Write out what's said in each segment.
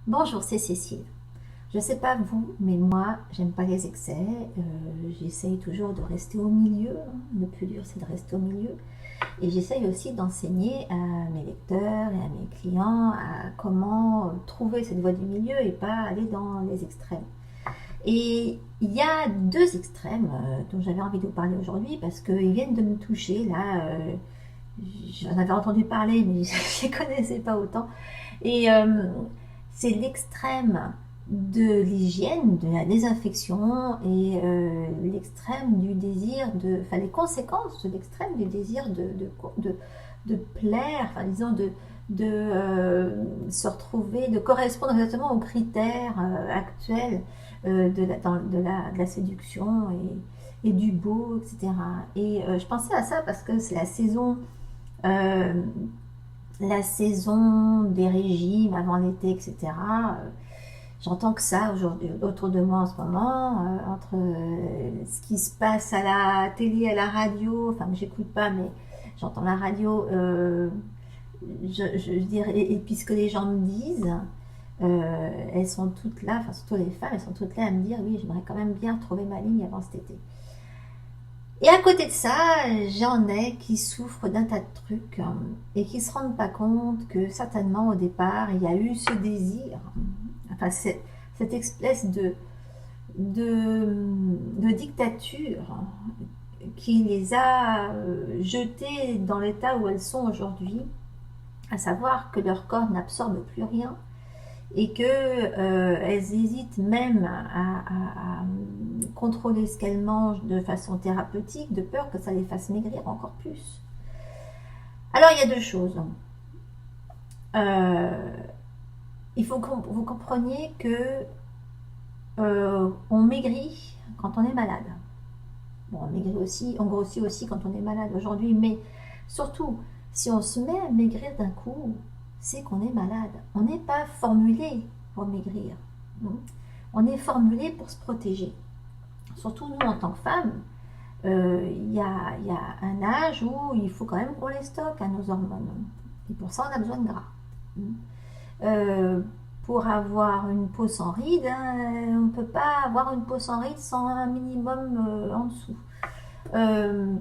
Bonjour, c'est Cécile. Je sais pas vous, mais moi, j'aime pas les excès. J'essaye toujours de rester au milieu, hein. Le plus dur, c'est de rester au milieu. Et j'essaye aussi d'enseigner à mes lecteurs et à mes clients à comment trouver cette voie du milieu et pas aller dans les extrêmes. Et il y a deux extrêmes dont j'avais envie de vous parler aujourd'hui parce qu'ils viennent de me toucher. Là, j'en avais entendu parler, mais je ne les connaissais pas autant. Et c'est l'extrême de l'hygiène, de la désinfection et l'extrême du désir de, enfin les conséquences de l'extrême du désir de plaire, enfin disons se retrouver, de correspondre exactement aux critères actuels de la séduction et du beau, etc. Et je pensais à ça parce que c'est euh, la saison des régimes avant l'été, etc. J'entends que ça aujourd'hui autour de moi en ce moment, entre ce qui se passe à la télé, à la radio, enfin j'écoute pas, mais j'entends la radio, je dirais, et puis ce que les gens me disent, elles sont toutes là, enfin surtout les femmes, elles sont toutes là à me dire oui, j'aimerais quand même bien trouver ma ligne avant cet été. Et à côté de ça, j'en ai qui souffrent d'un tas de trucs et qui se rendent pas compte que certainement au départ, il y a eu ce désir, enfin cette espèce de dictature qui les a jetées dans l'état où elles sont aujourd'hui, à savoir que leur corps n'absorbe plus rien et que elles hésitent même à contrôler ce qu'elles mangent de façon thérapeutique, de peur que ça les fasse maigrir encore plus. Alors il y a deux choses. Euh, il faut que vous compreniez que on maigrit quand on est malade. Bon, on maigrit aussi, on grossit aussi quand on est malade aujourd'hui, mais surtout, si on se met à maigrir d'un coup, c'est qu'on est malade. On n'est pas formulé pour maigrir. On est formulé pour se protéger. Surtout nous en tant que femmes, y a un âge où il faut quand même qu'on les stocke à nos hormones. Et pour ça, on a besoin de gras. Euh, pour avoir une peau sans rides, hein, on ne peut pas avoir une peau sans rides sans un minimum en dessous. Euh,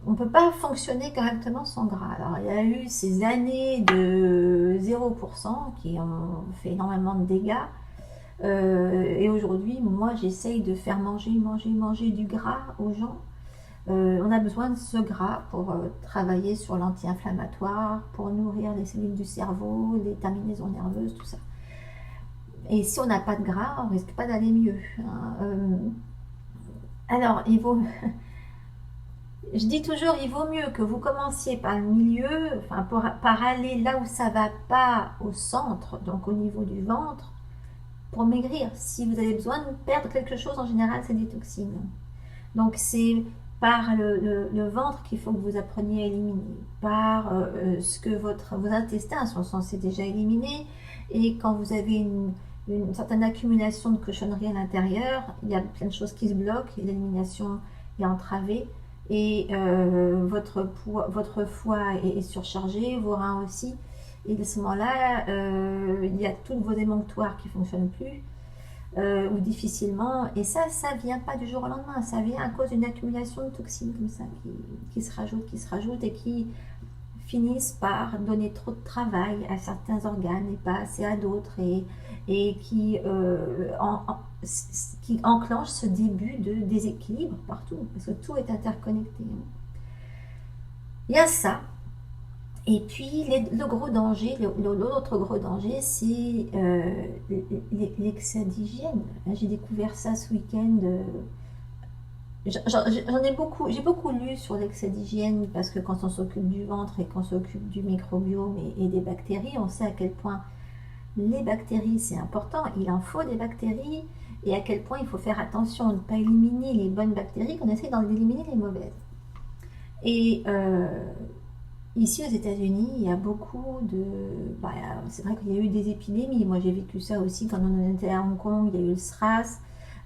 on ne peut pas fonctionner correctement sans gras. Alors, il y a eu ces années de 0% qui ont fait énormément de dégâts. Et aujourd'hui, moi, j'essaye de faire manger du gras aux gens. On a besoin de ce gras pour travailler sur l'anti-inflammatoire, pour nourrir les cellules du cerveau, les terminaisons nerveuses, tout ça. Et si on n'a pas de gras, on risque pas d'aller mieux, hein. Alors, je dis toujours, il vaut mieux que vous commenciez par le milieu, enfin par aller là où ça va pas au centre, donc au niveau du ventre, pour maigrir. Si vous avez besoin de perdre quelque chose, en général, c'est des toxines. Donc c'est par le ventre qu'il faut que vous appreniez à éliminer, par ce que vos intestins sont censés déjà éliminer. Et quand vous avez une certaine accumulation de cochonneries à l'intérieur, il y a plein de choses qui se bloquent et l'élimination est entravée. Et votre foie est surchargé, vos reins aussi. Et à ce moment-là, il y a tous vos émonctoires qui ne fonctionnent plus ou difficilement. Et ça vient pas du jour au lendemain. Ça vient à cause d'une accumulation de toxines comme ça qui se rajoutent et qui finissent par donner trop de travail à certains organes et pas assez à d'autres et qui enclenche ce début de déséquilibre partout parce que tout est interconnecté. Il y a ça. Et puis le gros danger, l'autre gros danger, c'est l'excès d'hygiène. J'ai découvert ça ce week-end. J'en ai beaucoup, j'ai beaucoup lu sur l'excès d'hygiène parce que quand on s'occupe du ventre et qu'on s'occupe du microbiome et des bactéries, on sait à quel point les bactéries c'est important. Il en faut des bactéries et à quel point il faut faire attention de ne pas éliminer les bonnes bactéries, qu'on essaie d'éliminer les mauvaises. Et ici aux États-Unis, il y a beaucoup de. Bah, c'est vrai qu'il y a eu des épidémies. Moi, j'ai vécu ça aussi quand on était à Hong Kong. Il y a eu le SRAS.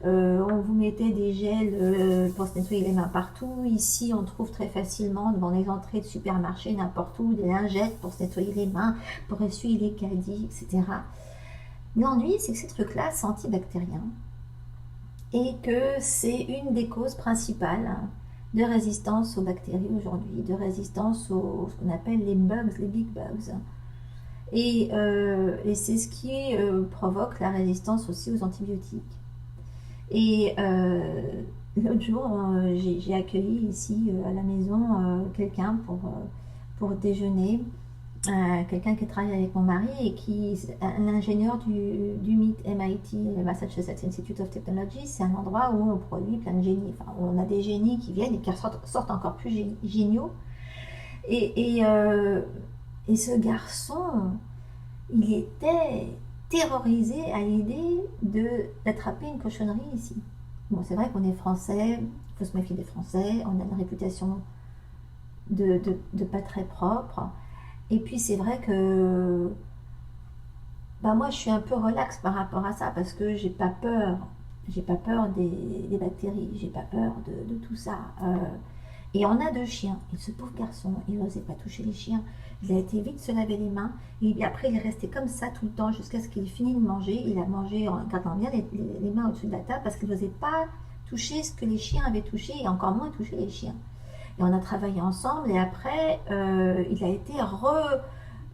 On vous mettait des gels pour se nettoyer les mains partout. Ici, on trouve très facilement devant les entrées de supermarchés, n'importe où, des lingettes pour se nettoyer les mains, pour essuyer les caddies, etc. L'ennui, c'est que ces trucs-là, c'est antibactérien et que c'est une des causes principales de résistance aux bactéries aujourd'hui, de résistance aux ce qu'on appelle les bugs, les big bugs. Et c'est ce qui provoque la résistance aussi aux antibiotiques. Et l'autre jour, j'ai accueilli ici à la maison quelqu'un pour déjeuner. Quelqu'un qui travaille avec mon mari et qui est un ingénieur du MIT, le Massachusetts Institute of Technology. C'est un endroit où on produit plein de génies, enfin, où on a des génies qui viennent et qui sortent encore plus géniaux. Et ce garçon, il était terrorisé à l'idée d'attraper une cochonnerie ici. Bon, c'est vrai qu'on est français, il faut se méfier des Français, on a une réputation de pas très propre. Et puis c'est vrai que bah moi je suis un peu relax par rapport à ça parce que j'ai pas peur. J'ai pas peur des bactéries, j'ai pas peur de tout ça. Et on a deux chiens. Et ce pauvre garçon, il n'osait pas toucher les chiens. Il a été vite se laver les mains. Et après, il est resté comme ça tout le temps jusqu'à ce qu'il ait fini de manger. Il a mangé en gardant bien les mains au-dessus de la table parce qu'il n'osait pas toucher ce que les chiens avaient touché et encore moins toucher les chiens. Et on a travaillé ensemble et après, il a été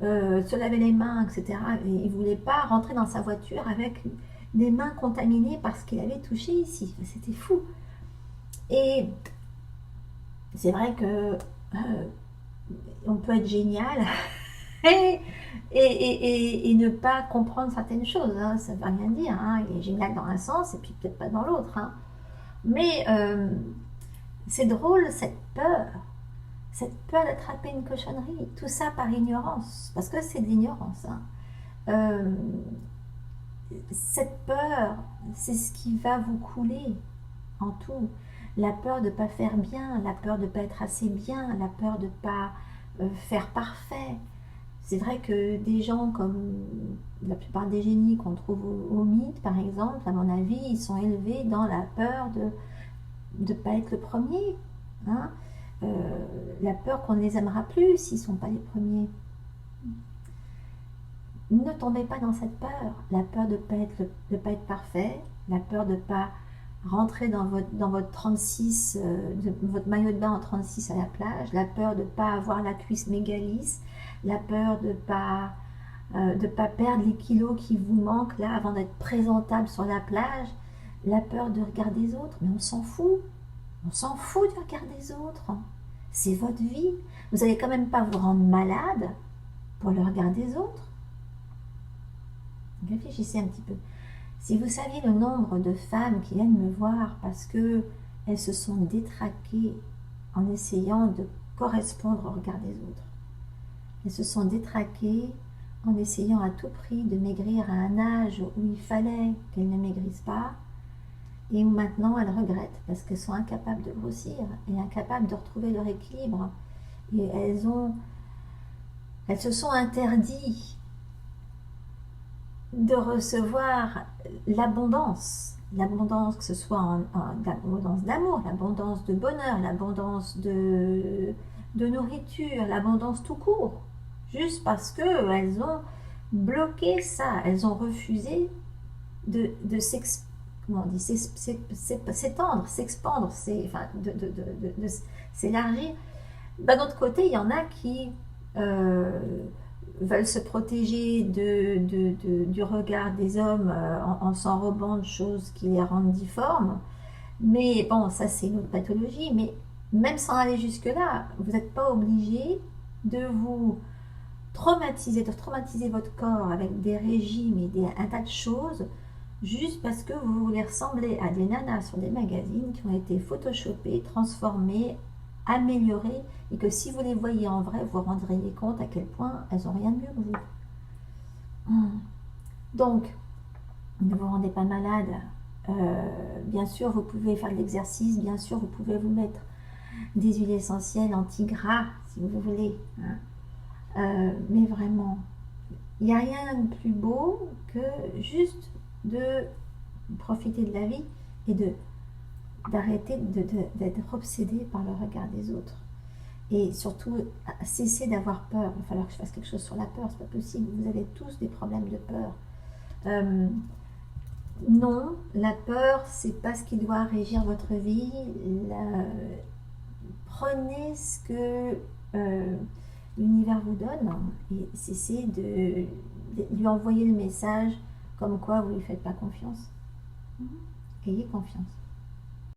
se laver les mains, etc. Et il ne voulait pas rentrer dans sa voiture avec des mains contaminées parce qu'il avait touché ici. C'était fou. Et c'est vrai que on peut être génial et ne pas comprendre certaines choses. Hein. Ça ne veut rien dire. Hein. Il est génial dans un sens et puis peut-être pas dans l'autre. Hein. Mais c'est drôle cette peur d'attraper une cochonnerie. Tout ça par ignorance. Parce que c'est de l'ignorance. Hein. Cette peur, c'est ce qui va vous couler en tout. La peur de ne pas faire bien, la peur de ne pas être assez bien, la peur de ne pas faire parfait. C'est vrai que des gens comme la plupart des génies qu'on trouve au mythe, par exemple, à mon avis, ils sont élevés dans la peur de ne pas être le premier. Hein. La peur qu'on ne les aimera plus s'ils ne sont pas les premiers. Ne tombez pas dans cette peur. La peur de ne pas être parfait, la peur de ne pas rentrer dans votre 36, votre maillot de bain en 36 à la plage, la peur de ne pas avoir la cuisse méga lisse, la peur de ne pas perdre les kilos qui vous manquent là avant d'être présentable sur la plage, la peur du regard des autres. Mais on s'en fout. On s'en fout du regard des autres. C'est votre vie. Vous n'allez quand même pas vous rendre malade pour le regard des autres. Réfléchissez un petit peu. Si vous saviez le nombre de femmes qui viennent me voir parce qu'elles se sont détraquées en essayant de correspondre au regard des autres. Elles se sont détraquées en essayant à tout prix de maigrir à un âge où il fallait qu'elles ne maigrissent pas et où maintenant elles regrettent parce qu'elles sont incapables de grossir et incapables de retrouver leur équilibre. Et elles se sont interdites de recevoir l'abondance, que ce soit l'abondance d'amour, l'abondance de bonheur, l'abondance de nourriture, l'abondance tout court, juste parce qu'elles ont bloqué ça, elles ont refusé de s'étendre, s'expandre, de s'élargir. D'un autre côté, il y en a qui veulent se protéger du regard des hommes en s'enrobant de choses qui les rendent difformes. Mais bon, ça c'est une autre pathologie. Mais même sans aller jusque-là, vous n'êtes pas obligé de vous traumatiser votre corps avec des régimes et un tas de choses juste parce que vous voulez ressembler à des nanas sur des magazines qui ont été photoshopées, transformées, améliorées, et que si vous les voyez en vrai, vous vous rendriez compte à quel point elles n'ont rien de mieux que vous. Donc, ne vous rendez pas malade. Bien sûr, vous pouvez faire de l'exercice, bien sûr, vous pouvez vous mettre des huiles essentielles anti-gras, si vous voulez. Mais vraiment, il n'y a rien de plus beau que juste de profiter de la vie et d'arrêter d'être obsédé par le regard des autres. Et surtout, cesser d'avoir peur. Il va falloir que je fasse quelque chose sur la peur, c'est pas possible. Vous avez tous des problèmes de peur. Euh, non, la peur, c'est pas ce qui doit régir votre vie. Prenez ce que l'univers vous donne et cessez de lui envoyer le message comme quoi vous lui faites pas confiance. Ayez confiance.